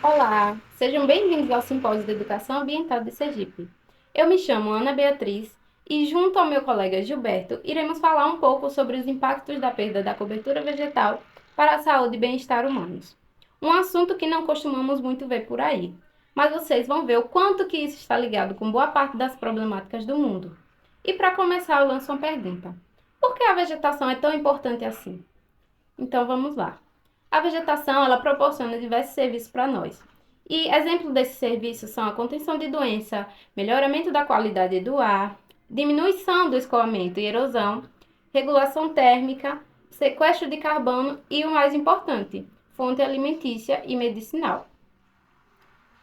Olá, sejam bem-vindos ao Simpósio de Educação Ambiental de Sergipe. Eu me chamo Ana Beatriz e, junto ao meu colega Gilberto, iremos falar um pouco sobre os impactos da perda da cobertura vegetal para a saúde e bem-estar humanos. Um assunto que não costumamos muito ver por aí, mas vocês vão ver o quanto que isso está ligado com boa parte das problemáticas do mundo. E para começar, eu lanço uma pergunta: por que a vegetação é tão importante assim? Então vamos lá. A vegetação, ela proporciona diversos serviços para nós. E exemplos desses serviços são a contenção de doença, melhoramento da qualidade do ar, diminuição do escoamento e erosão, regulação térmica, sequestro de carbono e o mais importante, fonte alimentícia e medicinal.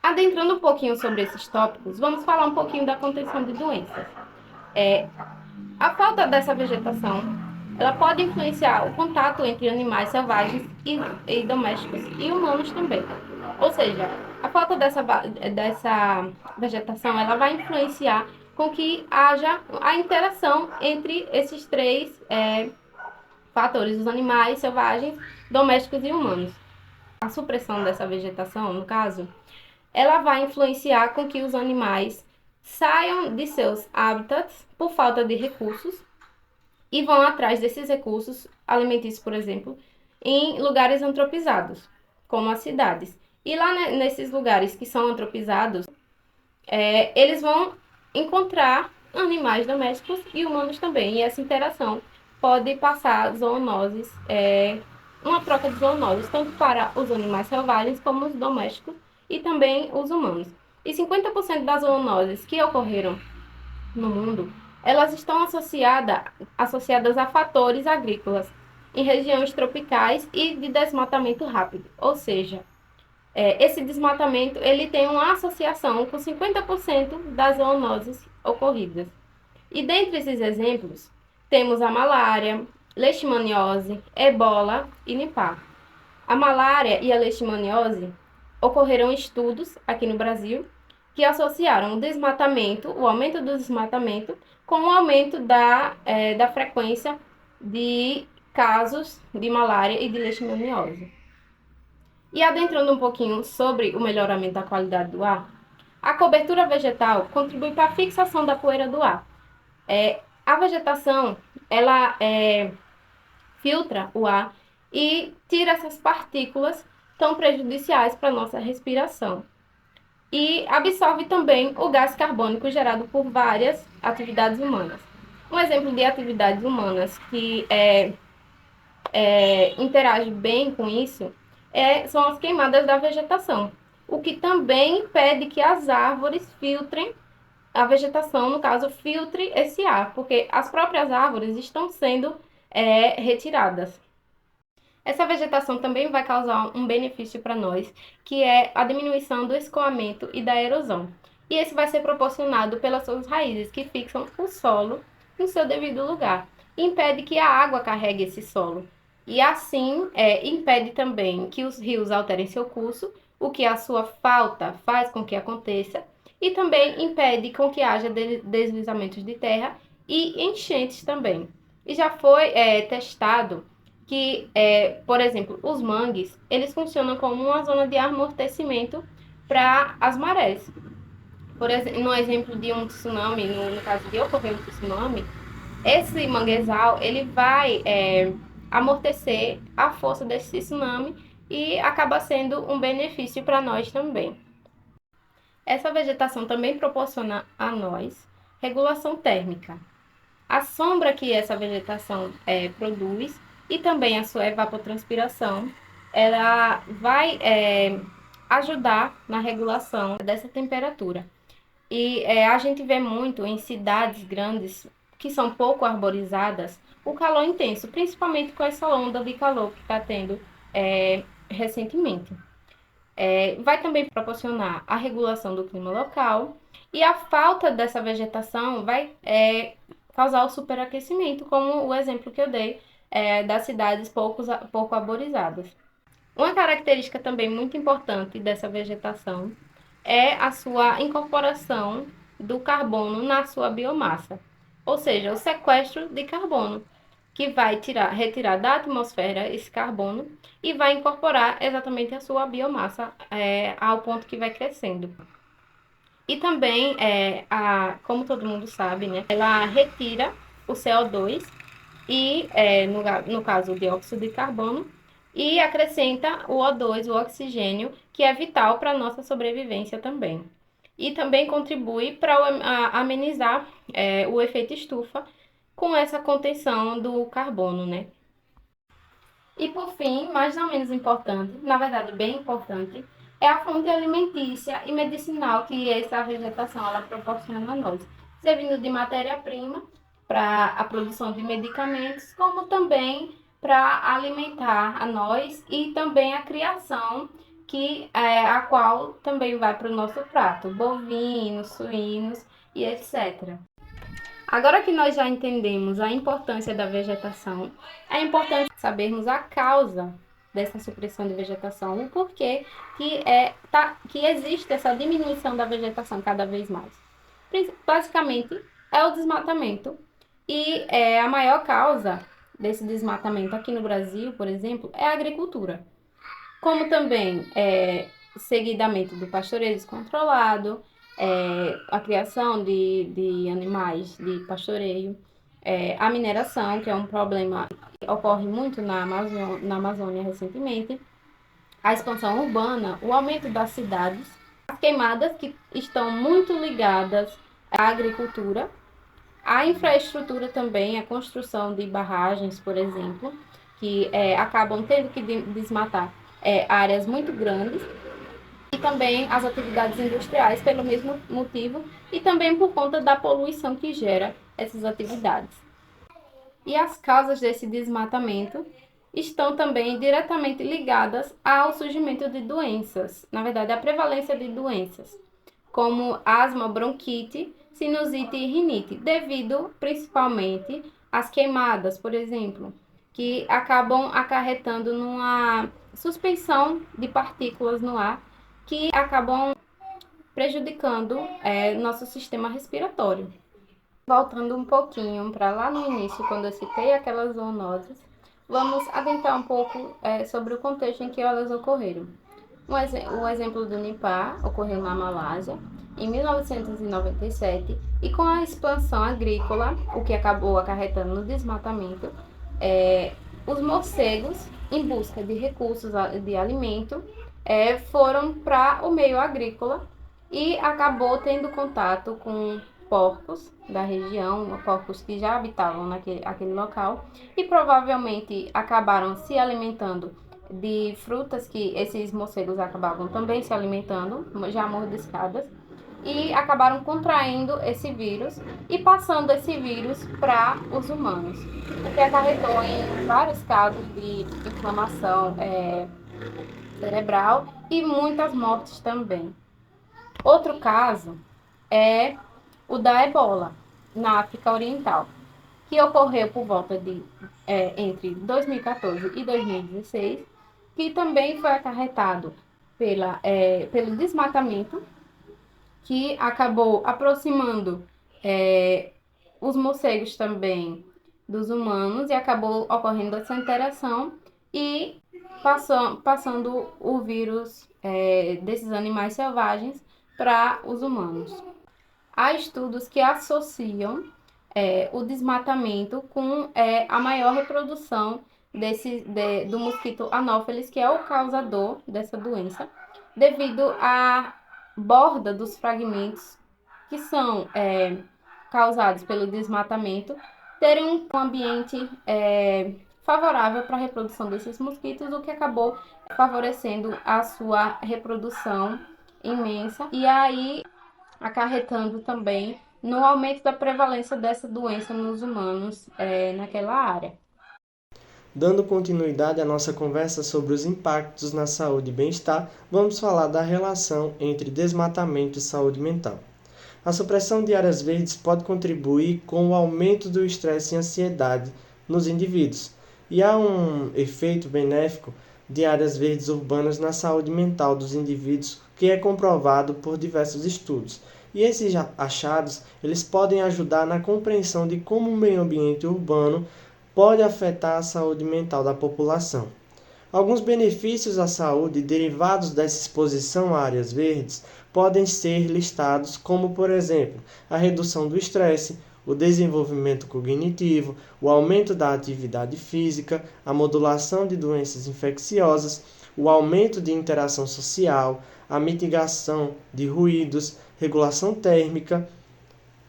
Adentrando um pouquinho sobre esses tópicos, vamos falar um pouquinho da contenção de doenças. A falta dessa vegetação, ela pode influenciar o contato entre animais selvagens e domésticos e humanos também. Ou seja, a falta dessa vegetação, ela vai influenciar com que haja a interação entre esses três fatores, os animais selvagens, domésticos e humanos. A supressão dessa vegetação, no caso, ela vai influenciar com que os animais saiam de seus hábitats por falta de recursos e vão atrás desses recursos alimentícios, por exemplo, em lugares antropizados, como as cidades. E lá nesses lugares que são antropizados, eles vão encontrar animais domésticos e humanos também. E essa interação pode passar zoonoses, uma troca de zoonoses, tanto para os animais selvagens como os domésticos e também os humanos. E 50% das zoonoses que ocorreram no mundo, elas estão associadas a fatores agrícolas em regiões tropicais e de desmatamento rápido. Ou seja, esse desmatamento ele tem uma associação com 50% das zoonoses ocorridas. E dentre esses exemplos, temos a malária, leishmaniose, ebola e nipah. A malária e a leishmaniose ocorreram estudos aqui no Brasil que associaram o desmatamento, o aumento do desmatamento, com o aumento da frequência de casos de malária e de leishmaniose. E adentrando um pouquinho sobre o melhoramento da qualidade do ar, a cobertura vegetal contribui para a fixação da poeira do ar. A vegetação, ela filtra o ar e tira essas partículas tão prejudiciais para a nossa respiração. E absorve também o gás carbônico gerado por várias atividades humanas. Um exemplo de atividades humanas que interage bem com isso são as queimadas da vegetação, o que também impede que as árvores filtrem, a vegetação, no caso, filtre esse ar, porque as próprias árvores estão sendo retiradas. Essa vegetação também vai causar um benefício para nós, que é a diminuição do escoamento e da erosão. E esse vai ser proporcionado pelas suas raízes, que fixam o solo no seu devido lugar. E impede que a água carregue esse solo. E assim, impede também que os rios alterem seu curso, o que a sua falta faz com que aconteça. E também impede com que haja deslizamentos de terra e enchentes também. E já foi testado que, por exemplo, os mangues, eles funcionam como uma zona de amortecimento para as marés. Por exemplo, no exemplo de um tsunami, no caso de ocorrer um tsunami, esse manguezal, ele vai amortecer a força desse tsunami e acaba sendo um benefício para nós também. Essa vegetação também proporciona a nós regulação térmica. A sombra que essa vegetação produz e também a sua evapotranspiração, ela vai ajudar na regulação dessa temperatura. E a gente vê muito em cidades grandes que são pouco arborizadas o calor intenso, principalmente com essa onda de calor que está tendo recentemente. Vai também proporcionar a regulação do clima local e a falta dessa vegetação vai causar o superaquecimento, como o exemplo que eu dei das cidades pouco arborizadas. Uma característica também muito importante dessa vegetação é a sua incorporação do carbono na sua biomassa, ou seja, o sequestro de carbono, que vai retirar da atmosfera esse carbono e vai incorporar exatamente a sua biomassa ao ponto que vai crescendo. E também, como todo mundo sabe, né, ela retira o CO2 e, no caso, o dióxido de carbono, e acrescenta o O2, o oxigênio, que é vital para a nossa sobrevivência também. E também contribui para amenizar o efeito estufa com essa contenção do carbono, né? E por fim, mas não menos importante, na verdade bem importante, é a fonte alimentícia e medicinal que essa vegetação ela proporciona a nós, servindo de matéria-prima para a produção de medicamentos, como também para alimentar a nós e também a criação a qual também vai para o nosso prato, bovinos, suínos e etc. Agora que nós já entendemos a importância da vegetação, é importante sabermos a causa dessa supressão de vegetação, o porquê que existe essa diminuição da vegetação cada vez mais. Basicamente, é o desmatamento. E a maior causa desse desmatamento aqui no Brasil, por exemplo, é a agricultura. Como também seguidamente do pastoreio descontrolado, a criação de animais de pastoreio, a mineração, que é um problema que ocorre muito na Amazônia recentemente, a expansão urbana, o aumento das cidades, as queimadas que estão muito ligadas à agricultura, a infraestrutura também, a construção de barragens, por exemplo, que acabam tendo que desmatar áreas muito grandes, e também as atividades industriais pelo mesmo motivo e também por conta da poluição que gera essas atividades. E as causas desse desmatamento estão também diretamente ligadas ao surgimento de doenças, na verdade, à prevalência de doenças, como asma, bronquite, sinusite e rinite, devido principalmente às queimadas, por exemplo, que acabam acarretando numa suspensão de partículas no ar que acabam prejudicando nosso sistema respiratório. Voltando um pouquinho para lá no início, quando eu citei aquelas zoonoses, vamos adentrar um pouco sobre o contexto em que elas ocorreram. O exemplo do Nipah ocorreu na Malásia em 1997 e com a expansão agrícola, o que acabou acarretando no desmatamento, os morcegos, em busca de recursos de alimento, foram para o meio agrícola e acabou tendo contato com porcos da região, porcos que já habitavam aquele local e provavelmente acabaram se alimentando de frutas que esses morcegos acabavam também se alimentando, já mordiscadas, e acabaram contraindo esse vírus e passando esse vírus para os humanos, o que acarretou em vários casos de inflamação cerebral e muitas mortes também. Outro caso é o da ebola, na África Oriental, que ocorreu por volta de entre 2014 e 2016, que também foi acarretado pelo desmatamento, que acabou aproximando os morcegos também dos humanos e acabou ocorrendo essa interação e passando o vírus desses animais selvagens para os humanos. Há estudos que associam o desmatamento com a maior reprodução do mosquito Anopheles, que é o causador dessa doença, devido à borda dos fragmentos que são causados pelo desmatamento terem um ambiente favorável para a reprodução desses mosquitos, o que acabou favorecendo a sua reprodução imensa e aí acarretando também no aumento da prevalência dessa doença nos humanos naquela área. Dando continuidade à nossa conversa sobre os impactos na saúde e bem-estar, vamos falar da relação entre desmatamento e saúde mental. A supressão de áreas verdes pode contribuir com o aumento do estresse e ansiedade nos indivíduos, e há um efeito benéfico de áreas verdes urbanas na saúde mental dos indivíduos que é comprovado por diversos estudos. E esses achados, eles podem ajudar na compreensão de como o meio ambiente urbano pode afetar a saúde mental da população. Alguns benefícios à saúde derivados dessa exposição a áreas verdes podem ser listados como, por exemplo, a redução do estresse, o desenvolvimento cognitivo, o aumento da atividade física, a modulação de doenças infecciosas, o aumento de interação social, a mitigação de ruídos, regulação térmica,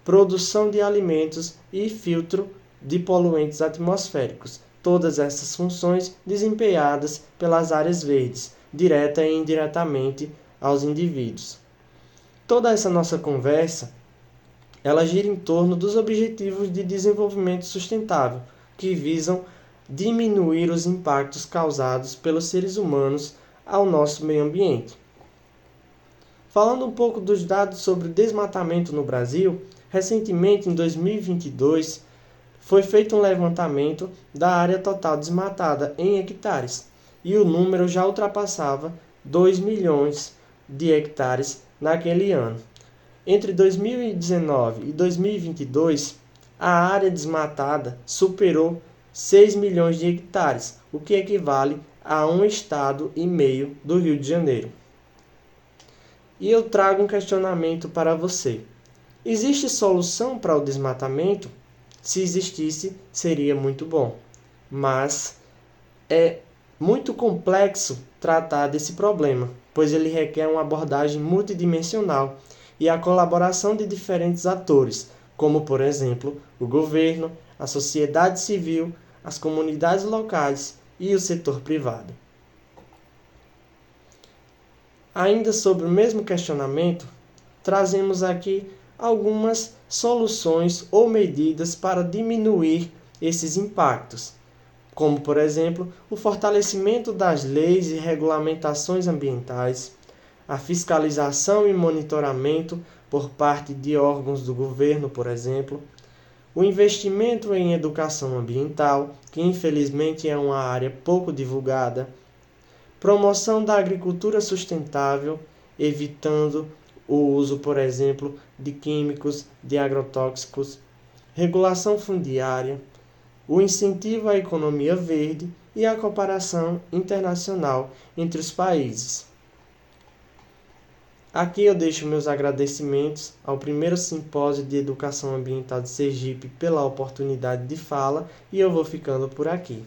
produção de alimentos e filtro de poluentes atmosféricos. Todas essas funções desempenhadas pelas áreas verdes, direta e indiretamente aos indivíduos. Toda essa nossa conversa, ela gira em torno dos Objetivos de Desenvolvimento Sustentável, que visam diminuir os impactos causados pelos seres humanos ao nosso meio ambiente. Falando um pouco dos dados sobre o desmatamento no Brasil, recentemente, em 2022, foi feito um levantamento da área total desmatada em hectares, e o número já ultrapassava 2 milhões de hectares naquele ano. Entre 2019 e 2022, a área desmatada superou 6 milhões de hectares, o que equivale a um estado e meio do Rio de Janeiro. E eu trago um questionamento para você. Existe solução para o desmatamento? Se existisse, seria muito bom. Mas é muito complexo tratar desse problema, pois ele requer uma abordagem multidimensional e a colaboração de diferentes atores, como, por exemplo, o governo, a sociedade civil, as comunidades locais e o setor privado. Ainda sobre o mesmo questionamento, trazemos aqui algumas soluções ou medidas para diminuir esses impactos, como, por exemplo, o fortalecimento das leis e regulamentações ambientais, a fiscalização e monitoramento por parte de órgãos do governo, por exemplo, o investimento em educação ambiental, que infelizmente é uma área pouco divulgada, promoção da agricultura sustentável, evitando o uso, por exemplo, de químicos, de agrotóxicos, regulação fundiária, o incentivo à economia verde e a cooperação internacional entre os países. Aqui eu deixo meus agradecimentos ao primeiro Simpósio de Educação Ambiental de Sergipe pela oportunidade de fala e eu vou ficando por aqui.